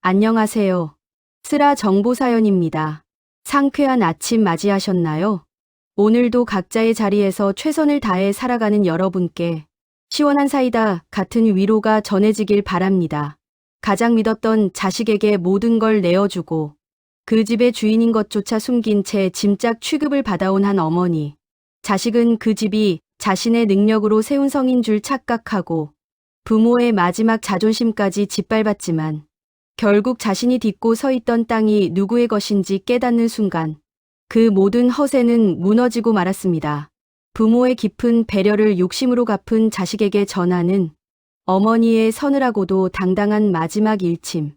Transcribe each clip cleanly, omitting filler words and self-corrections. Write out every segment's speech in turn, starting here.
안녕하세요. 슬아 정보사연입니다. 상쾌한 아침 맞이하셨나요? 오늘도 각자의 자리에서 최선을 다해 살아가는 여러분께 시원한 사이다 같은 위로가 전해지길 바랍니다. 가장 믿었던 자식에게 모든 걸 내어주고 그 집의 주인인 것조차 숨긴 채 짐짝 취급을 받아온 한 어머니. 자식은 그 집이 자신의 능력으로 세운 성인 줄 착각하고 부모의 마지막 자존심까지 짓밟았지만 결국 자신이 딛고 서 있던 땅이 누구의 것인지 깨닫는 순간 그 모든 허세는 무너지고 말았습니다. 부모의 깊은 배려를 욕심으로 갚은 자식에게 전하는 어머니의 서늘하고도 당당한 마지막 일침.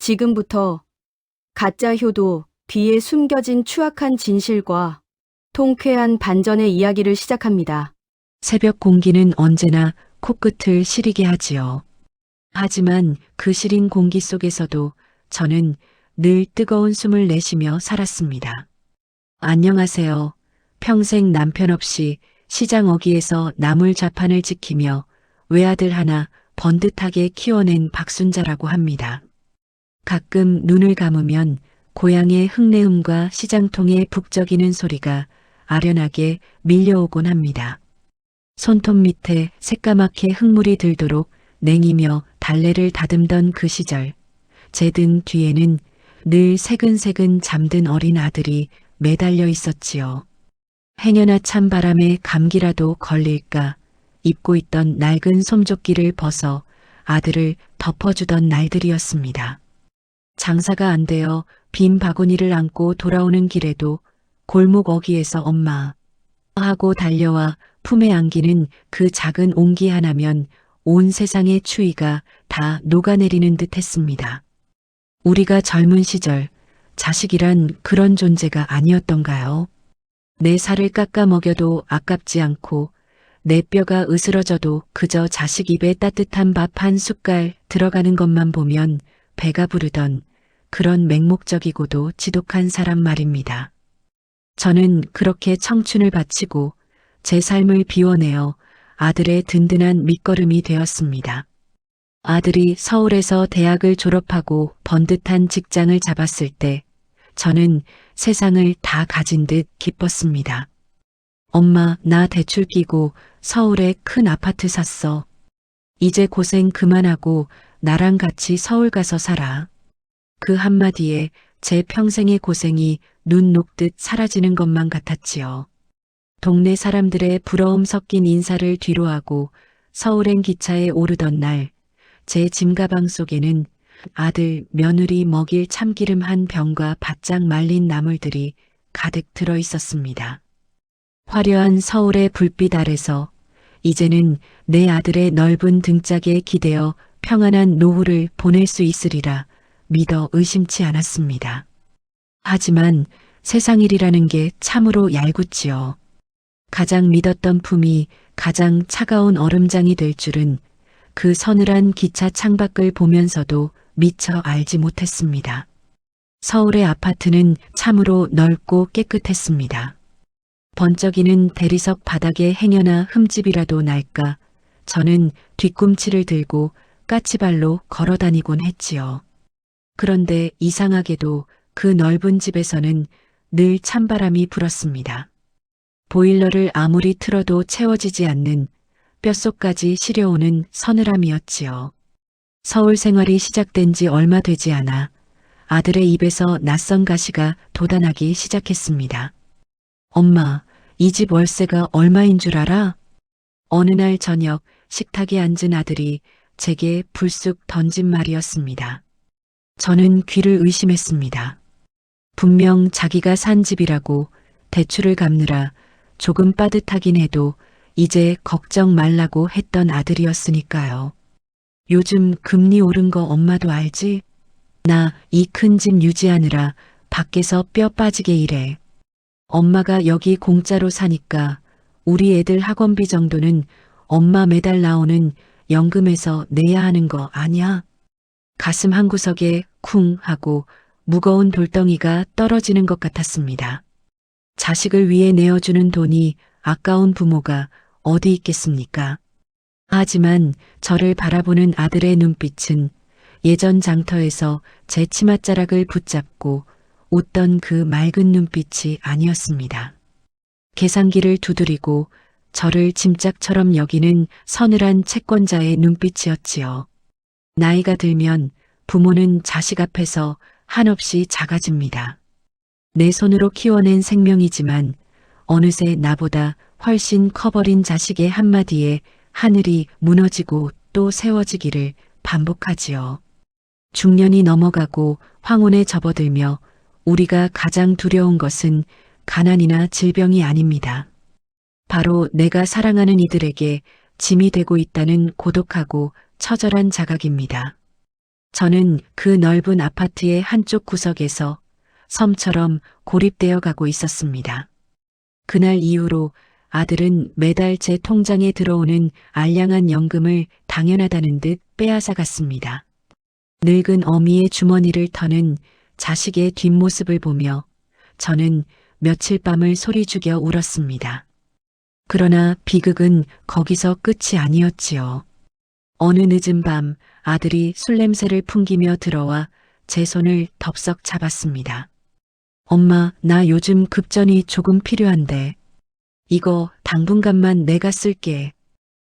지금부터 가짜 효도 뒤에 숨겨진 추악한 진실과 통쾌한 반전의 이야기를 시작합니다. 새벽 공기는 언제나 코끝을 시리게 하지요. 하지만 그 시린 공기 속에서도 저는 늘 뜨거운 숨을 내쉬며 살았습니다. 안녕하세요. 평생 남편 없이 시장 어귀에서 나물 자판을 지키며 외아들 하나 번듯하게 키워낸 박순자라고 합니다. 가끔 눈을 감으면 고향의 흙내음과 시장통의 북적이는 소리가 아련하게 밀려오곤 합니다. 손톱 밑에 새까맣게 흙물이 들도록 냉이며 달래를 다듬던 그 시절, 제 등 뒤에는 늘 새근새근 잠든 어린 아들이 매달려 있었지요. 행여나 찬 바람에 감기라도 걸릴까 입고 있던 낡은 솜조끼를 벗어 아들을 덮어주던 날들이었습니다. 장사가 안 되어 빈 바구니를 안고 돌아오는 길에도 골목 어귀에서 엄마 하고 달려와 품에 안기는 그 작은 옹기 하나면 온 세상의 추위가 다 녹아내리는 듯 했습니다. 우리가 젊은 시절 자식이란 그런 존재가 아니었던가요? 내 살을 깎아 먹여도 아깝지 않고 내 뼈가 으스러져도 그저 자식 입에 따뜻한 밥 한 숟갈 들어가는 것만 보면 배가 부르던 그런 맹목적이고도 지독한 사람 말입니다. 저는 그렇게 청춘을 바치고 제 삶을 비워내어 아들의 든든한 밑거름이 되었습니다. 아들이 서울에서 대학을 졸업하고 번듯한 직장을 잡았을 때 저는 세상을 다 가진 듯 기뻤습니다. 엄마, 나 대출 끼고 서울에 큰 아파트 샀어. 이제 고생 그만하고 나랑 같이 서울 가서 살아. 그 한마디에 제 평생의 고생이 눈 녹듯 사라지는 것만 같았지요. 동네 사람들의 부러움 섞인 인사를 뒤로하고 서울행 기차에 오르던 날, 제 짐가방 속에는 아들, 며느리 먹일 참기름 한 병과 바짝 말린 나물들이 가득 들어 있었습니다. 화려한 서울의 불빛 아래서 이제는 내 아들의 넓은 등짝에 기대어 평안한 노후를 보낼 수 있으리라 믿어 의심치 않았습니다. 하지만 세상 일이라는 게 참으로 얄궂지요. 가장 믿었던 품이 가장 차가운 얼음장이 될 줄은 그 서늘한 기차 창밖을 보면서도 미처 알지 못했습니다. 서울의 아파트는 참으로 넓고 깨끗했습니다. 번쩍이는 대리석 바닥에 행여나 흠집이라도 날까 저는 뒤꿈치를 들고 까치발로 걸어다니곤 했지요. 그런데 이상하게도 그 넓은 집에서는 늘 찬바람이 불었습니다. 보일러를 아무리 틀어도 채워지지 않는 뼛속까지 시려오는 서늘함이었지요. 서울 생활이 시작된 지 얼마 되지 않아 아들의 입에서 낯선 가시가 돋아나기 시작했습니다. 엄마, 이 집 월세가 얼마인 줄 알아? 어느 날 저녁 식탁에 앉은 아들이 제게 불쑥 던진 말이었습니다. 저는 귀를 의심했습니다. 분명 자기가 산 집이라고 대출을 갚느라 조금 빠듯하긴 해도 이제 걱정 말라고 했던 아들이었으니까요. 요즘 금리 오른 거 엄마도 알지? 나 이 큰 집 유지하느라 밖에서 뼈 빠지게 일해. 엄마가 여기 공짜로 사니까 우리 애들 학원비 정도는 엄마 매달 나오는 연금에서 내야 하는 거 아니야? 가슴 한구석에 쿵 하고 무거운 돌덩이가 떨어지는 것 같았습니다. 자식을 위해 내어주는 돈이 아까운 부모가 어디 있겠습니까? 하지만 저를 바라보는 아들의 눈빛은 예전 장터에서 제 치맛자락을 붙잡고 웃던 그 맑은 눈빛이 아니었습니다. 계산기를 두드리고 저를 짐짝처럼 여기는 서늘한 채권자의 눈빛이었지요. 나이가 들면 부모는 자식 앞에서 한없이 작아집니다. 내 손으로 키워낸 생명이지만 어느새 나보다 훨씬 커버린 자식의 한마디에 하늘이 무너지고 또 세워지기를 반복하지요. 중년이 넘어가고 황혼에 접어들며 우리가 가장 두려운 것은 가난이나 질병이 아닙니다. 바로 내가 사랑하는 이들에게 짐이 되고 있다는 고독하고 처절한 자각입니다. 저는 그 넓은 아파트의 한쪽 구석에서 섬처럼 고립되어 가고 있었습니다. 그날 이후로 아들은 매달 제 통장에 들어오는 알량한 연금을 당연하다는 듯 빼앗아 갔습니다. 늙은 어미의 주머니를 터는 자식의 뒷모습을 보며 저는 며칠 밤을 소리 죽여 울었습니다. 그러나 비극은 거기서 끝이 아니었지요. 어느 늦은 밤 아들이 술 냄새를 풍기며 들어와 제 손을 덥석 잡았습니다. 엄마, 나 요즘 급전이 조금 필요한데. 이거 당분간만 내가 쓸게.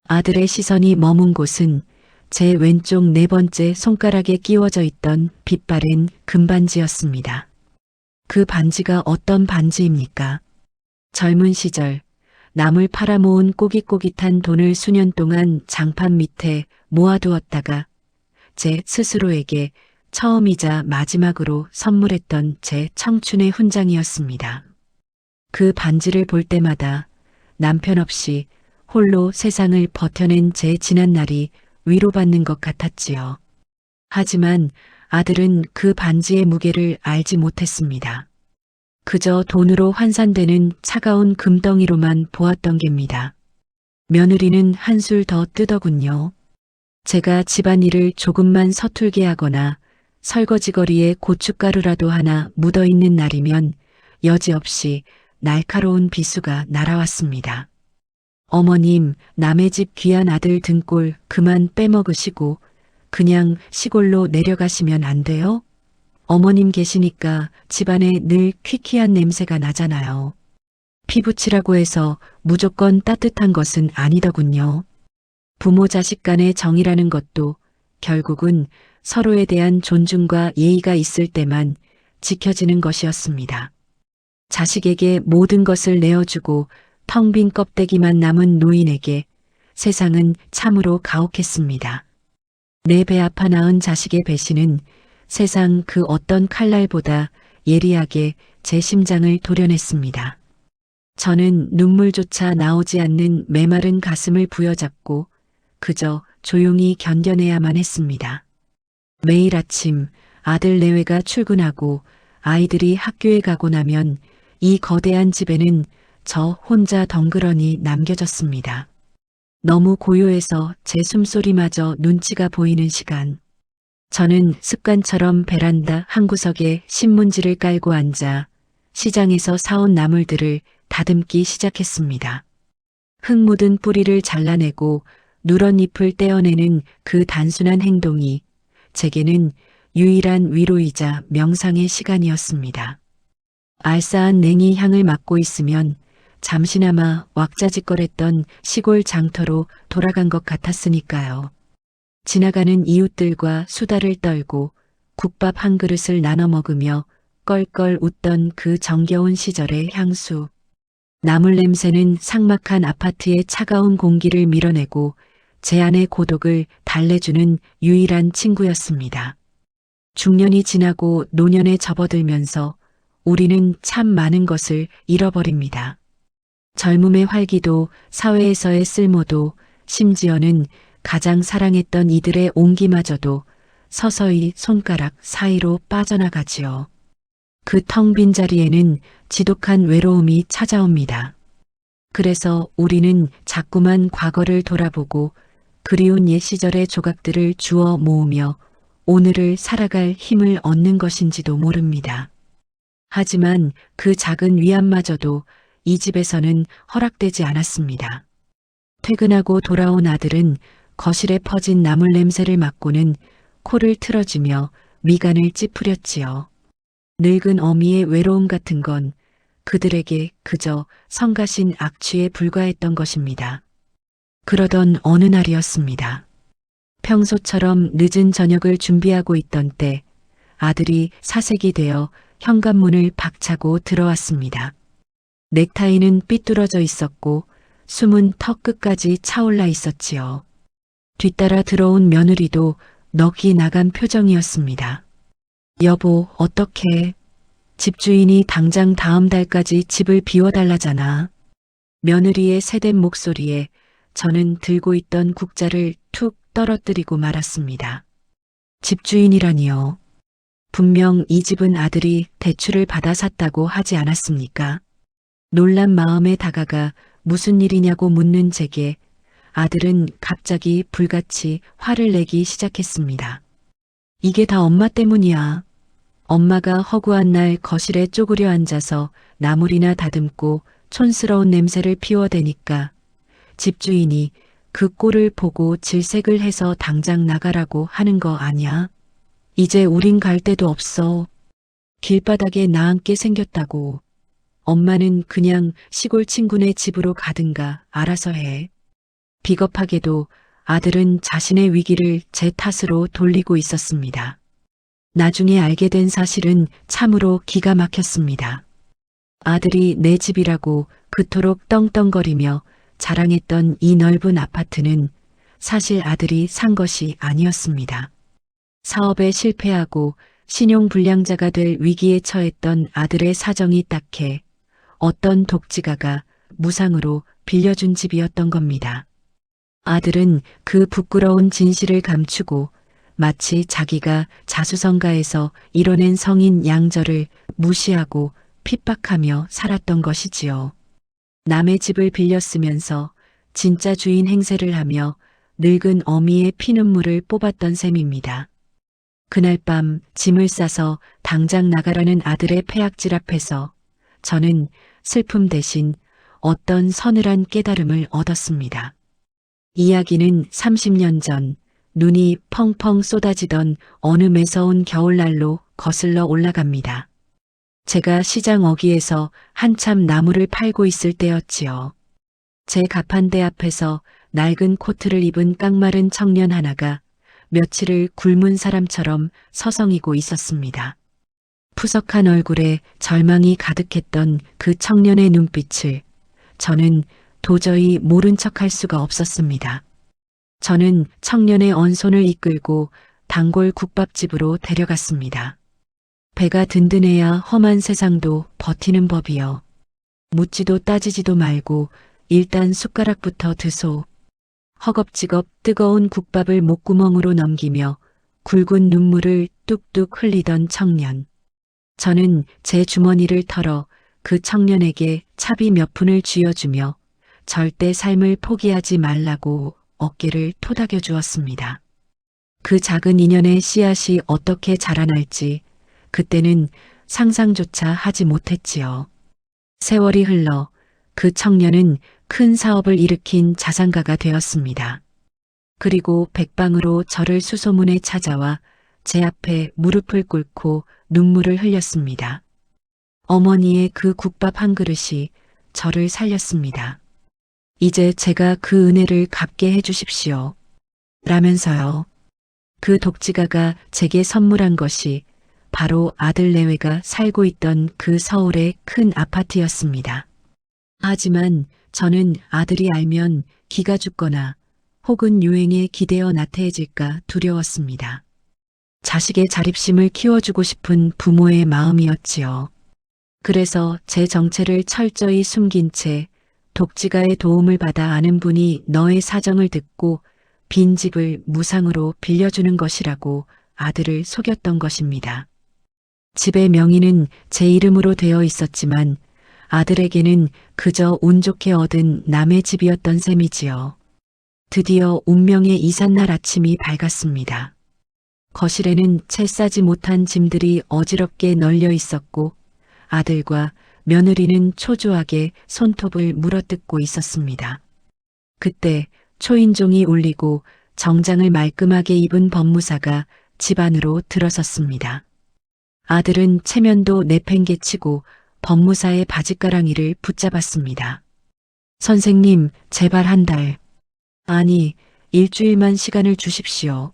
아들의 시선이 머문 곳은 제 왼쪽 네 번째 손가락에 끼워져 있던 빛바랜 금반지였습니다. 그 반지가 어떤 반지입니까? 젊은 시절 남을 팔아모은 꼬깃꼬깃한 돈을 수년 동안 장판 밑에 모아두었다가 제 스스로에게 처음이자 마지막으로 선물했던 제 청춘의 훈장이었습니다. 그 반지를 볼 때마다 남편 없이 홀로 세상을 버텨낸 제 지난 날이 위로받는 것 같았지요. 하지만 아들은 그 반지의 무게를 알지 못했습니다. 그저 돈으로 환산되는 차가운 금덩이로만 보았던 게입니다. 며느리는 한술 더 뜨더군요. 제가 집안일을 조금만 서툴게 하거나 설거지거리에 고춧가루라도 하나 묻어있는 날이면 여지없이 날카로운 비수가 날아왔습니다. 어머님, 남의 집 귀한 아들 등골 그만 빼먹으시고 그냥 시골로 내려가시면 안 돼요? 어머님 계시니까 집안에 늘 퀴퀴한 냄새가 나잖아요. 피부치라고 해서 무조건 따뜻한 것은 아니더군요. 부모 자식 간의 정이라는 것도 결국은 서로에 대한 존중과 예의가 있을 때만 지켜지는 것이었습니다. 자식에게 모든 것을 내어주고 텅 빈 껍데기만 남은 노인에게 세상은 참으로 가혹했습니다. 내 배 아파 낳은 자식의 배신은 세상 그 어떤 칼날보다 예리하게 제 심장을 도려냈습니다. 저는 눈물조차 나오지 않는 메마른 가슴을 부여잡고 그저 조용히 견뎌내야만 했습니다. 매일 아침 아들 내외가 출근하고 아이들이 학교에 가고 나면 이 거대한 집에는 저 혼자 덩그러니 남겨졌습니다. 너무 고요해서 제 숨소리마저 눈치가 보이는 시간. 저는 습관처럼 베란다 한 구석에 신문지를 깔고 앉아 시장에서 사온 나물들을 다듬기 시작했습니다. 흙 묻은 뿌리를 잘라내고 누런 잎을 떼어내는 그 단순한 행동이 제게는 유일한 위로이자 명상의 시간이었습니다. 알싸한 냉이 향을 맡고 있으면 잠시나마 왁자지껄했던 시골 장터로 돌아간 것 같았으니까요. 지나가는 이웃들과 수다를 떨고 국밥 한 그릇을 나눠 먹으며 껄껄 웃던 그 정겨운 시절의 향수. 나물 냄새는 삭막한 아파트의 차가운 공기를 밀어내고 제 안의 고독을 달래주는 유일한 친구였습니다. 중년이 지나고 노년에 접어들면서 우리는 참 많은 것을 잃어버립니다. 젊음의 활기도 사회에서의 쓸모도 심지어는 가장 사랑했던 이들의 온기마저도 서서히 손가락 사이로 빠져나가지요. 그 텅 빈 자리에는 지독한 외로움이 찾아옵니다. 그래서 우리는 자꾸만 과거를 돌아보고 그리운 옛 시절의 조각들을 주워 모으며 오늘을 살아갈 힘을 얻는 것인지도 모릅니다. 하지만 그 작은 위안마저도 이 집에서는 허락되지 않았습니다. 퇴근하고 돌아온 아들은 거실에 퍼진 나물 냄새를 맡고는 코를 틀어주며 미간을 찌푸렸지요. 늙은 어미의 외로움 같은 건 그들에게 그저 성가신 악취에 불과했던 것입니다. 그러던 어느 날이었습니다. 평소처럼 늦은 저녁을 준비하고 있던 때 아들이 사색이 되어 현관문을 박차고 들어왔습니다. 넥타이는 삐뚤어져 있었고 숨은 턱 끝까지 차올라 있었지요. 뒤따라 들어온 며느리도 넋이 나간 표정이었습니다. 여보, 어떡해. 집주인이 당장 다음 달까지 집을 비워달라잖아. 며느리의 새된 목소리에 저는 들고 있던 국자를 툭 떨어뜨리고 말았습니다. 집주인이라니요. 분명 이 집은 아들이 대출을 받아 샀다고 하지 않았습니까? 놀란 마음에 다가가 무슨 일이냐고 묻는 제게 아들은 갑자기 불같이 화를 내기 시작했습니다. 이게 다 엄마 때문이야. 엄마가 허구한 날 거실에 쪼그려 앉아서 나물이나 다듬고 촌스러운 냄새를 피워대니까 집주인이 그 꼴을 보고 질색을 해서 당장 나가라고 하는 거 아냐? 이제 우린 갈 데도 없어. 길바닥에 나앉게 생겼다고. 엄마는 그냥 시골 친구네 집으로 가든가 알아서 해. 비겁하게도 아들은 자신의 위기를 제 탓으로 돌리고 있었습니다. 나중에 알게 된 사실은 참으로 기가 막혔습니다. 아들이 내 집이라고 그토록 떵떵거리며 자랑했던 이 넓은 아파트는 사실 아들이 산 것이 아니었습니다. 사업에 실패하고 신용불량자가 될 위기에 처했던 아들의 사정이 딱해 어떤 독지가가 무상으로 빌려준 집이었던 겁니다. 아들은 그 부끄러운 진실을 감추고 마치 자기가 자수성가해서 이뤄낸 성인 양절을 무시하고 핍박하며 살았던 것이지요. 남의 집을 빌렸으면서 진짜 주인 행세를 하며 늙은 어미의 피눈물을 뽑았던 셈입니다. 그날 밤 짐을 싸서 당장 나가라는 아들의 폐악질 앞에서 저는 슬픔 대신 어떤 서늘한 깨달음을 얻었습니다. 이야기는 30년 전 눈이 펑펑 쏟아지던 어느 매서운 겨울날로 거슬러 올라갑니다. 제가 시장 어귀에서 한참 나무를 팔고 있을 때였지요. 제 가판대 앞에서 낡은 코트를 입은 깡마른 청년 하나가 며칠을 굶은 사람처럼 서성이고 있었습니다. 푸석한 얼굴에 절망이 가득했던 그 청년의 눈빛을 저는 도저히 모른 척할 수가 없었습니다. 저는 청년의 언손을 이끌고 단골 국밥집으로 데려갔습니다. 배가 든든해야 험한 세상도 버티는 법이요. 묻지도 따지지도 말고 일단 숟가락부터 드소. 허겁지겁 뜨거운 국밥을 목구멍으로 넘기며 굵은 눈물을 뚝뚝 흘리던 청년. 저는 제 주머니를 털어 그 청년에게 차비 몇 푼을 쥐어주며 절대 삶을 포기하지 말라고 어깨를 토닥여 주었습니다. 그 작은 인연의 씨앗이 어떻게 자라날지 그때는 상상조차 하지 못했지요. 세월이 흘러 그 청년은 큰 사업을 일으킨 자산가가 되었습니다. 그리고 백방으로 저를 수소문에 찾아와 제 앞에 무릎을 꿇고 눈물을 흘렸습니다. 어머니의 그 국밥 한 그릇이 저를 살렸습니다. 이제 제가 그 은혜를 갚게 해주십시오. 라면서요. 그 독지가가 제게 선물한 것이 바로 아들 내외가 살고 있던 그 서울의 큰 아파트였습니다. 하지만 저는 아들이 알면 기가 죽거나 혹은 유행에 기대어 나태해질까 두려웠습니다. 자식의 자립심을 키워주고 싶은 부모의 마음이었지요. 그래서 제 정체를 철저히 숨긴 채 독지가의 도움을 받아 아는 분이 너의 사정을 듣고 빈 집을 무상으로 빌려주는 것이라고 아들을 속였던 것입니다. 집의 명의는 제 이름으로 되어 있었지만 아들에게는 그저 운 좋게 얻은 남의 집이었던 셈이지요. 드디어 운명의 이삿날 아침이 밝았습니다. 거실에는 채 싸지 못한 짐들이 어지럽게 널려 있었고 아들과 며느리는 초조하게 손톱을 물어뜯고 있었습니다. 그때 초인종이 울리고 정장을 말끔하게 입은 법무사가 집 안으로 들어섰습니다. 아들은 체면도 내팽개치고 법무사의 바짓가랑이를 붙잡았습니다. 선생님, 제발 한 달, 아니, 일주일만 시간을 주십시오.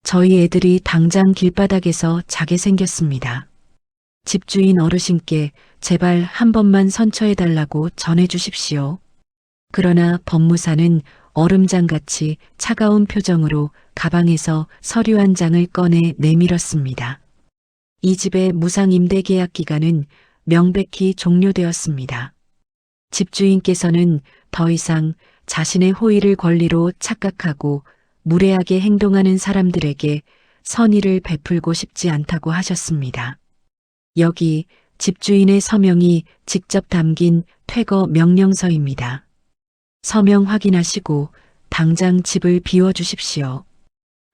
저희 애들이 당장 길바닥에서 자게 생겼습니다. 집주인 어르신께 제발 한 번만 선처해달라고 전해주십시오. 그러나 법무사는 얼음장같이 차가운 표정으로 가방에서 서류 한 장을 꺼내 내밀었습니다. 이 집의 무상 임대 계약 기간은 명백히 종료되었습니다. 집주인께서는 더 이상 자신의 호의를 권리로 착각하고 무례하게 행동하는 사람들에게 선의를 베풀고 싶지 않다고 하셨습니다. 여기 집주인의 서명이 직접 담긴 퇴거 명령서입니다. 서명 확인하시고 당장 집을 비워주십시오.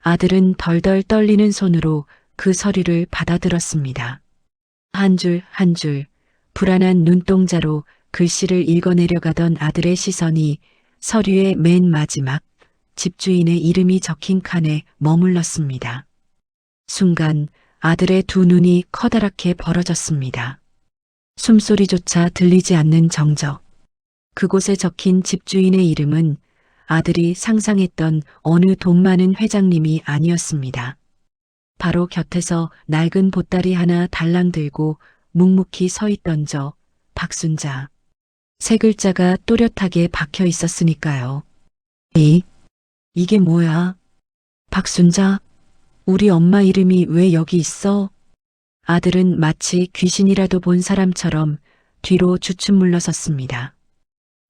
아들은 덜덜 떨리는 손으로 그 서류를 받아들었습니다. 한 줄 한 줄 불안한 눈동자로 글씨를 읽어내려가던 아들의 시선이 서류의 맨 마지막 집주인의 이름이 적힌 칸에 머물렀습니다. 순간 아들의 두 눈이 커다랗게 벌어졌습니다. 숨소리조차 들리지 않는 정적. 그곳에 적힌 집주인의 이름은 아들이 상상했던 어느 돈 많은 회장님이 아니었습니다. 바로 곁에서 낡은 보따리 하나 달랑 들고 묵묵히 서 있던 저 박순자. 세 글자가 또렷하게 박혀 있었으니까요. 이게 뭐야? 박순자? 우리 엄마 이름이 왜 여기 있어? 아들은 마치 귀신이라도 본 사람처럼 뒤로 주춤 물러섰습니다.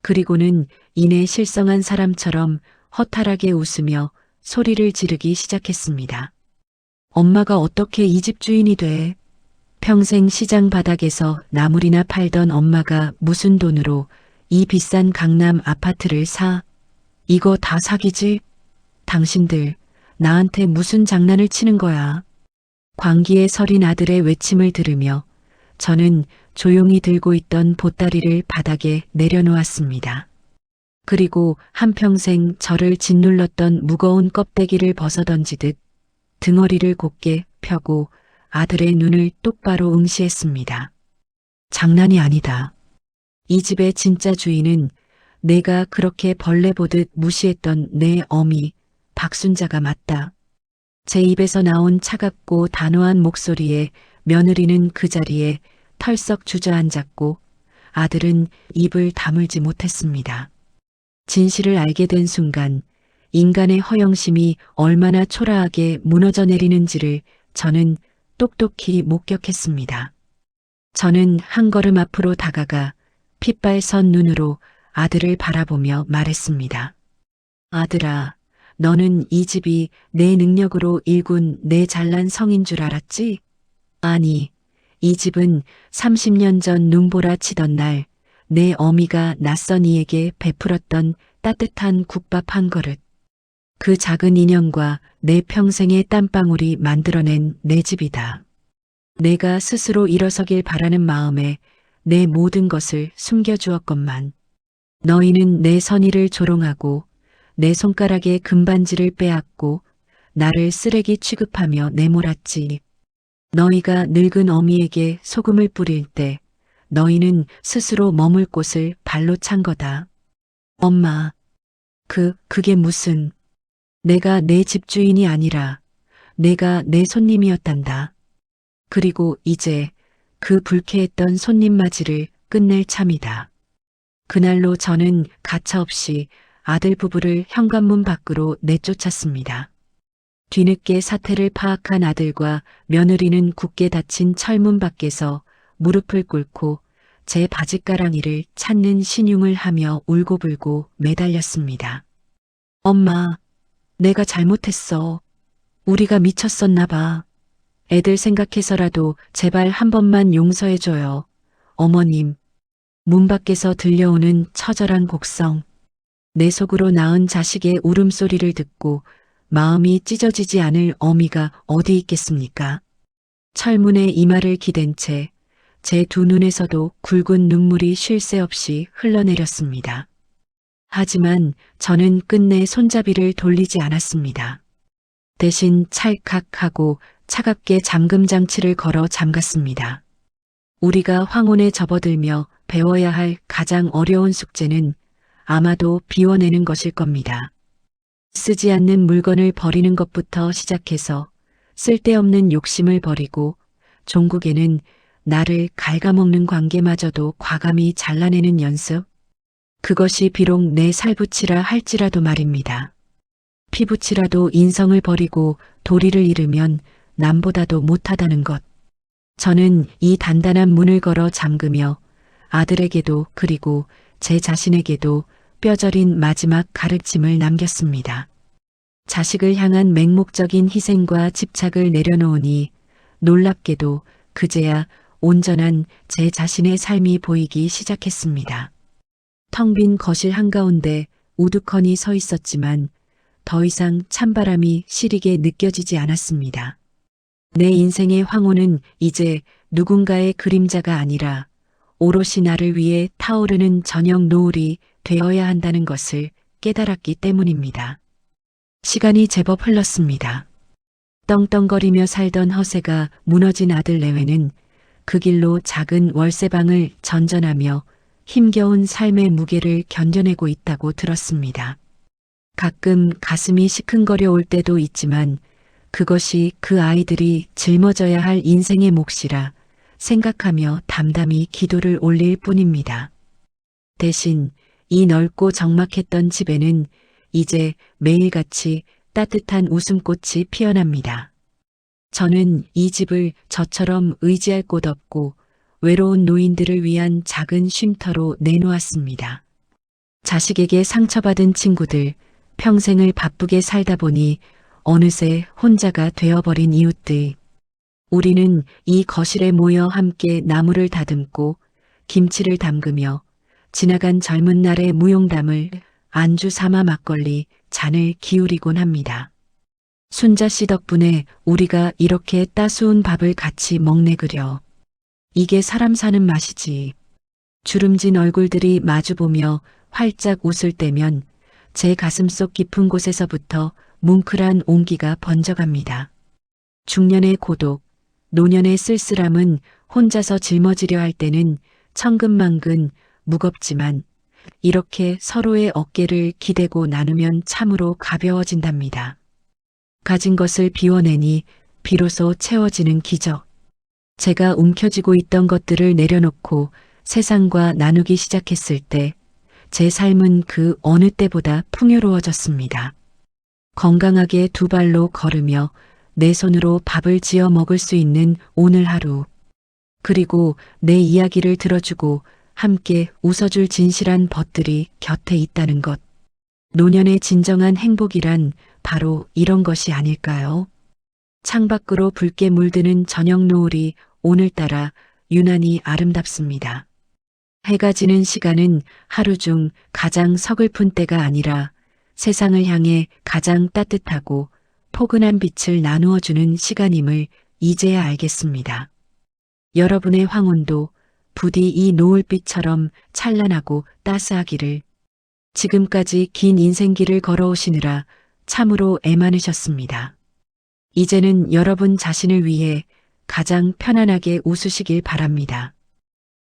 그리고는 이내 실성한 사람처럼 허탈하게 웃으며 소리를 지르기 시작했습니다. 엄마가 어떻게 이 집 주인이 돼? 평생 시장 바닥에서 나물이나 팔던 엄마가 무슨 돈으로 이 비싼 강남 아파트를 사? 이거 다 사기지? 당신들 나한테 무슨 장난을 치는 거야? 광기에 서린 아들의 외침을 들으며 저는 조용히 들고 있던 보따리를 바닥에 내려놓았습니다. 그리고 한평생 저를 짓눌렀던 무거운 껍데기를 벗어던지듯 등허리를 곧게 펴고 아들의 눈을 똑바로 응시했습니다. 장난이 아니다. 이 집의 진짜 주인은 내가 그렇게 벌레 보듯 무시했던 내 어미 박순자가 맞다. 제 입에서 나온 차갑고 단호한 목소리에 며느리는 그 자리에 털썩 주저앉았고 아들은 입을 다물지 못했습니다. 진실을 알게 된 순간 인간의 허영심이 얼마나 초라하게 무너져 내리는지를 저는 똑똑히 목격했습니다. 저는 한 걸음 앞으로 다가가 핏발선 눈으로 아들을 바라보며 말했습니다. 아들아, 너는 이 집이 내 능력으로 일군 내 잘난 성인 줄 알았지? 아니, 이 집은 30년 전 눈보라 치던 날 내 어미가 낯선 이에게 베풀었던 따뜻한 국밥 한 그릇. 그 작은 인연과 내 평생의 땀방울이 만들어낸 내 집이다. 내가 스스로 일어서길 바라는 마음에 내 모든 것을 숨겨주었건만 너희는 내 선의를 조롱하고 내 손가락에 금반지를 빼앗고 나를 쓰레기 취급하며 내몰았지. 너희가 늙은 어미에게 소금을 뿌릴 때 너희는 스스로 머물 곳을 발로 찬 거다. 엄마, 그게 무슨... 내가 내 집주인이 아니라 내가 내 손님이었단다. 그리고 이제 그 불쾌했던 손님 맞이를 끝낼 참이다. 그날로 저는 가차없이 아들 부부를 현관문 밖으로 내쫓았습니다. 뒤늦게 사태를 파악한 아들과 며느리는 굳게 닫힌 철문 밖에서 무릎을 꿇고 제 바짓가랑이를 찾는 신용을 하며 울고불고 매달렸습니다. 엄마, 내가 잘못했어. 우리가 미쳤었나 봐. 애들 생각해서라도 제발 한 번만 용서해줘요. 어머님. 문 밖에서 들려오는 처절한 곡성. 내 속으로 낳은 자식의 울음소리를 듣고 마음이 찢어지지 않을 어미가 어디 있겠습니까? 철문에 이마를 기댄 채 제 두 눈에서도 굵은 눈물이 쉴 새 없이 흘러내렸습니다. 하지만 저는 끝내 손잡이를 돌리지 않았습니다. 대신 찰칵하고 차갑게 잠금 장치를 걸어 잠갔습니다. 우리가 황혼에 접어들며 배워야 할 가장 어려운 숙제는 아마도 비워내는 것일 겁니다. 쓰지 않는 물건을 버리는 것부터 시작해서 쓸데없는 욕심을 버리고 종국에는 나를 갉아먹는 관계마저도 과감히 잘라내는 연습. 그것이 비록 내 살붙이라 할지라도 말입니다. 피붙이라도 인성을 버리고 도리를 잃으면 남보다도 못하다는 것. 저는 이 단단한 문을 걸어 잠그며 아들에게도 그리고 제 자신에게도 뼈저린 마지막 가르침을 남겼습니다. 자식을 향한 맹목적인 희생과 집착을 내려놓으니 놀랍게도 그제야 온전한 제 자신의 삶이 보이기 시작했습니다. 텅 빈 거실 한가운데 우두커니 서 있었지만 더 이상 찬바람이 시리게 느껴지지 않았습니다. 내 인생의 황혼은 이제 누군가의 그림자가 아니라 오롯이 나를 위해 타오르는 저녁 노을이 되어야 한다는 것을 깨달았기 때문입니다. 시간이 제법 흘렀습니다. 떵떵거리며 살던 허세가 무너진 아들 내외는 그 길로 작은 월세방을 전전하며 힘겨운 삶의 무게를 견뎌내고 있다고 들었습니다. 가끔 가슴이 시큰거려 올 때도 있지만 그것이 그 아이들이 짊어져야 할 인생의 몫이라 생각하며 담담히 기도를 올릴 뿐입니다. 대신 이 넓고 적막했던 집에는 이제 매일같이 따뜻한 웃음꽃이 피어납니다. 저는 이 집을 저처럼 의지할 곳 없고 외로운 노인들을 위한 작은 쉼터로 내놓았습니다. 자식에게 상처받은 친구들, 평생을 바쁘게 살다 보니 어느새 혼자가 되어버린 이웃들. 우리는 이 거실에 모여 함께 나무를 다듬고 김치를 담그며 지나간 젊은 날의 무용담을 안주 삼아 막걸리 잔을 기울이곤 합니다. 순자 씨 덕분에 우리가 이렇게 따스운 밥을 같이 먹네그려. 이게 사람 사는 맛이지. 주름진 얼굴들이 마주보며 활짝 웃을 때면 제 가슴속 깊은 곳에서부터 뭉클한 온기가 번져갑니다. 중년의 고독, 노년의 쓸쓸함은 혼자서 짊어지려 할 때는 천근만근 무겁지만 이렇게 서로의 어깨를 기대고 나누면 참으로 가벼워진답니다. 가진 것을 비워내니 비로소 채워지는 기적. 제가 움켜쥐고 있던 것들을 내려놓고 세상과 나누기 시작했을 때 제 삶은 그 어느 때보다 풍요로워졌습니다. 건강하게 두 발로 걸으며 내 손으로 밥을 지어 먹을 수 있는 오늘 하루. 그리고 내 이야기를 들어주고 함께 웃어줄 진실한 벗들이 곁에 있다는 것. 노년의 진정한 행복이란 바로 이런 것이 아닐까요? 창밖으로 붉게 물드는 저녁 노을이 오늘따라 유난히 아름답습니다. 해가 지는 시간은 하루 중 가장 서글픈 때가 아니라 세상을 향해 가장 따뜻하고 포근한 빛을 나누어주는 시간임을 이제야 알겠습니다. 여러분의 황혼도 부디 이 노을빛처럼 찬란하고 따스하기를. 지금까지 긴 인생길을 걸어오시느라 참으로 애많으셨습니다. 이제는 여러분 자신을 위해 가장 편안하게 웃으시길 바랍니다.